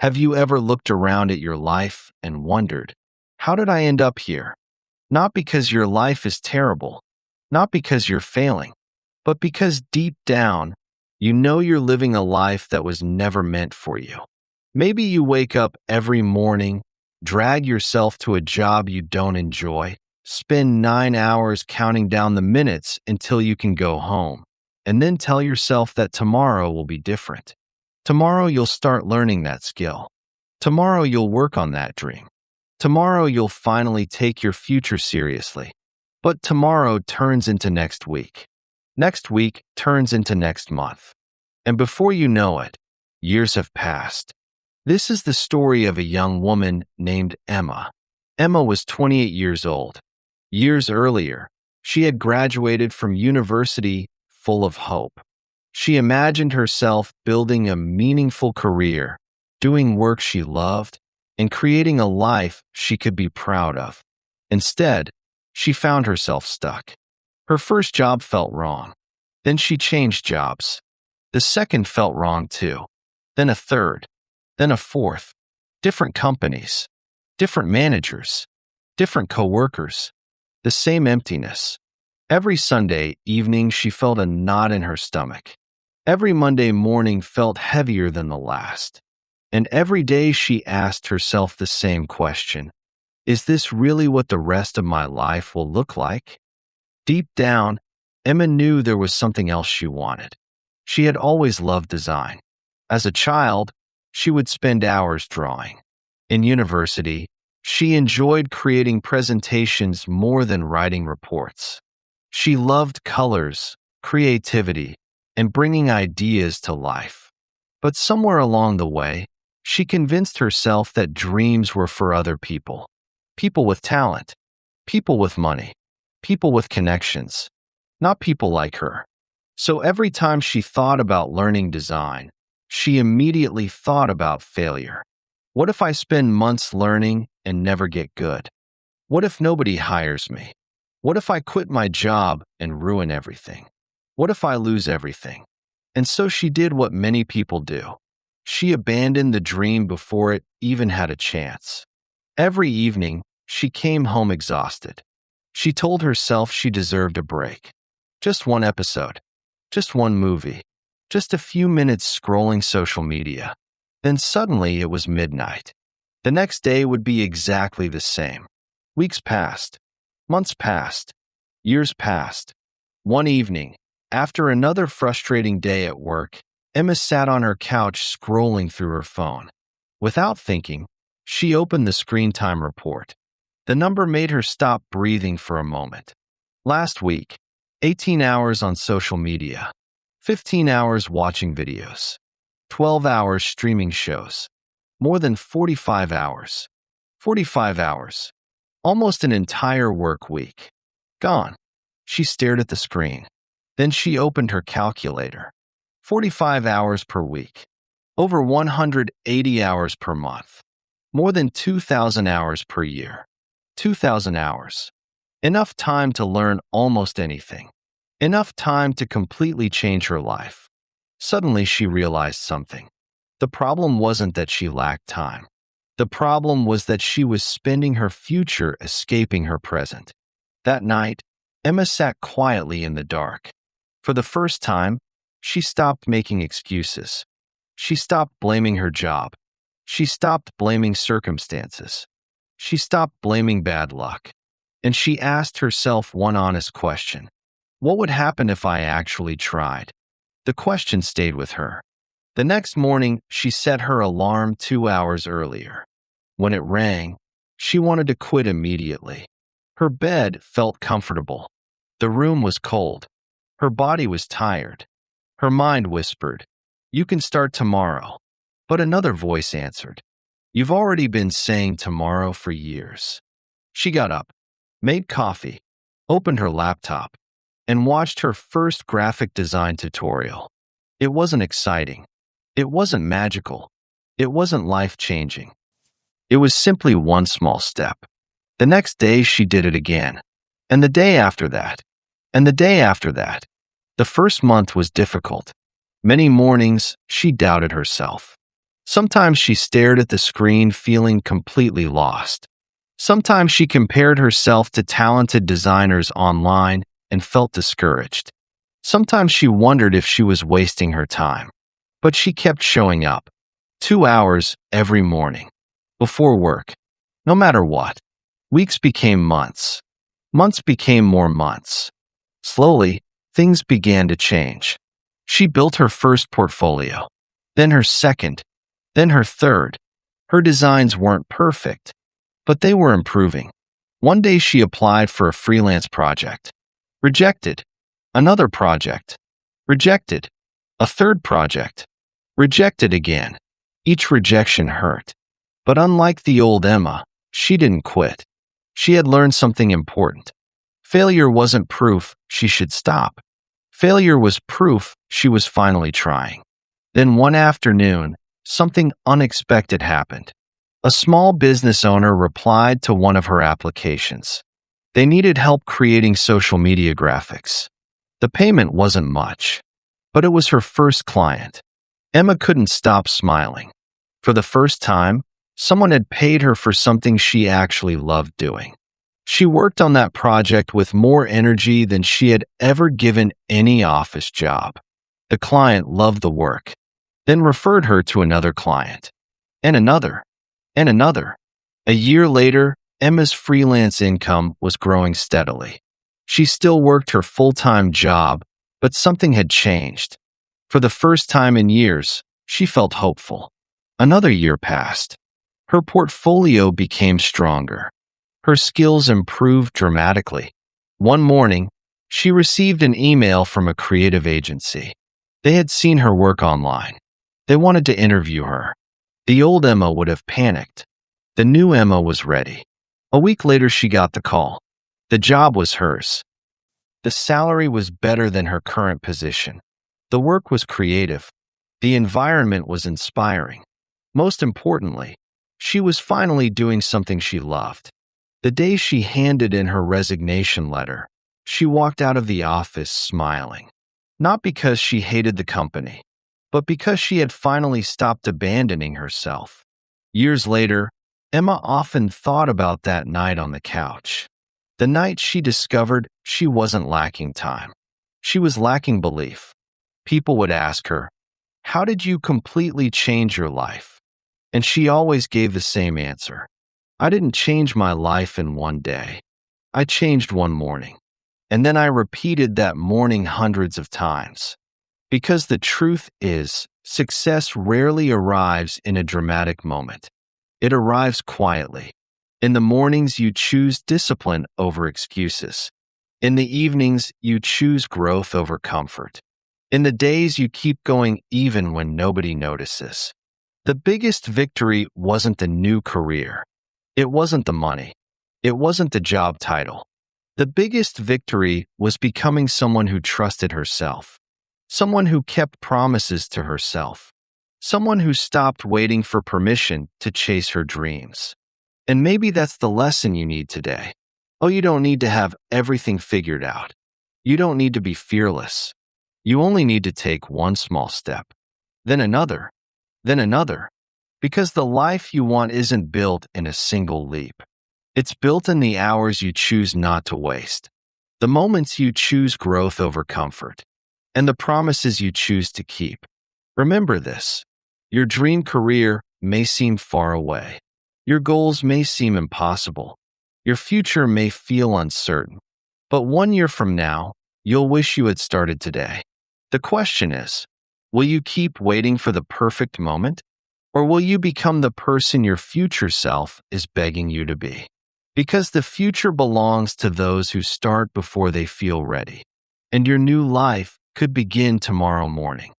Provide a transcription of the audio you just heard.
Have you ever looked around at your life and wondered, how did I end up here? Not because your life is terrible, not because you're failing, but because deep down, you know you're living a life that was never meant for you. Maybe you wake up every morning, drag yourself to a job you don't enjoy, spend 9 hours counting down the minutes until you can go home, and then tell yourself that tomorrow will be different. Tomorrow you'll start learning that skill. Tomorrow you'll work on that dream. Tomorrow you'll finally take your future seriously. But tomorrow turns into next week. Next week turns into next month. And before you know it, years have passed. This is the story of a young woman named Emma. Emma was 28 years old. Years earlier, she had graduated from university full of hope. She imagined herself building a meaningful career, doing work she loved, and creating a life she could be proud of. Instead, she found herself stuck. Her first job felt wrong. Then she changed jobs. The second felt wrong too. Then a third. Then a fourth. Different companies. Different managers. Different coworkers. The same emptiness. Every Sunday evening she felt a knot in her stomach. Every Monday morning felt heavier than the last. And every day she asked herself the same question. Is this really what the rest of my life will look like? Deep down, Emma knew there was something else she wanted. She had always loved design. As a child, she would spend hours drawing. In university, she enjoyed creating presentations more than writing reports. She loved colors, creativity, and bringing ideas to life. But somewhere along the way, she convinced herself that dreams were for other people. People with talent, people with money, people with connections, not people like her. So every time she thought about learning design, she immediately thought about failure. What if I spend months learning and never get good? What if nobody hires me? What if I quit my job and ruin everything? What if I lose everything? And so she did what many people do. She abandoned the dream before it even had a chance. Every evening, she came home exhausted. She told herself she deserved a break. Just one episode. Just one movie. Just a few minutes scrolling social media. Then suddenly it was midnight. The next day would be exactly the same. Weeks passed. Months passed. Years passed. One evening, after another frustrating day at work, Emma sat on her couch scrolling through her phone. Without thinking, she opened the screen time report. The number made her stop breathing for a moment. Last week, 18 hours on social media, 15 hours watching videos, 12 hours streaming shows, more than 45 hours. 45 hours. Almost an entire work week. Gone. She stared at the screen. Then she opened her calculator. 45 hours per week. Over 180 hours per month. More than 2,000 hours per year. 2,000 hours. Enough time to learn almost anything. Enough time to completely change her life. Suddenly she realized something. The problem wasn't that she lacked time. The problem was that she was spending her future escaping her present. That night, Emma sat quietly in the dark. For the first time, she stopped making excuses. She stopped blaming her job. She stopped blaming circumstances. She stopped blaming bad luck. And she asked herself one honest question. What would happen if I actually tried? The question stayed with her. The next morning, she set her alarm 2 hours earlier. When it rang, she wanted to quit immediately. Her bed felt comfortable. The room was cold. Her body was tired. Her mind whispered, "You can start tomorrow." But another voice answered, "You've already been saying tomorrow for years." She got up, made coffee, opened her laptop, and watched her first graphic design tutorial. It wasn't exciting. It wasn't magical. It wasn't life-changing. It was simply one small step. The next day she did it again. And the day after that. And the day after that. The first month was difficult. Many mornings she doubted herself. Sometimes she stared at the screen feeling completely lost. Sometimes she compared herself to talented designers online and felt discouraged. Sometimes she wondered if she was wasting her time. But she kept showing up, 2 hours every morning, before work, no matter what. Weeks became months. Months became more months. Slowly, things began to change. She built her first portfolio, then her second, then her third. Her designs weren't perfect, but they were improving. One day she applied for a freelance project. Rejected. Another project. Rejected. A third project. Rejected again. Each rejection hurt. But unlike the old Emma, she didn't quit. She had learned something important. Failure wasn't proof she should stop. Failure was proof she was finally trying. Then one afternoon, something unexpected happened. A small business owner replied to one of her applications. They needed help creating social media graphics. The payment wasn't much, but it was her first client. Emma couldn't stop smiling. For the first time, someone had paid her for something she actually loved doing. She worked on that project with more energy than she had ever given any office job. The client loved the work, then referred her to another client, and another, and another. A year later, Emma's freelance income was growing steadily. She still worked her full-time job, but something had changed. For the first time in years, she felt hopeful. Another year passed. Her portfolio became stronger. Her skills improved dramatically. One morning, she received an email from a creative agency. They had seen her work online. They wanted to interview her. The old Emma would have panicked. The new Emma was ready. A week later, she got the call. The job was hers. The salary was better than her current position. The work was creative. The environment was inspiring. Most importantly, she was finally doing something she loved. The day she handed in her resignation letter, she walked out of the office smiling. Not because she hated the company, but because she had finally stopped abandoning herself. Years later, Emma often thought about that night on the couch. The night she discovered she wasn't lacking time. She was lacking belief. People would ask her, "How did you completely change your life?" And she always gave the same answer. "I didn't change my life in one day. I changed one morning." And then I repeated that morning hundreds of times. Because the truth is, success rarely arrives in a dramatic moment. It arrives quietly. In the mornings, you choose discipline over excuses. In the evenings, you choose growth over comfort. In the days, you keep going even when nobody notices. The biggest victory wasn't the new career. It wasn't the money. It wasn't the job title. The biggest victory was becoming someone who trusted herself. Someone who kept promises to herself. Someone who stopped waiting for permission to chase her dreams. And maybe that's the lesson you need today. Oh, you don't need to have everything figured out. You don't need to be fearless. You only need to take one small step, then another, then another. Because the life you want isn't built in a single leap. It's built in the hours you choose not to waste, the moments you choose growth over comfort, and the promises you choose to keep. Remember this: your dream career may seem far away. Your goals may seem impossible. Your future may feel uncertain. But 1 year from now, you'll wish you had started today. The question is, will you keep waiting for the perfect moment? Or will you become the person your future self is begging you to be? Because the future belongs to those who start before they feel ready. And your new life could begin tomorrow morning.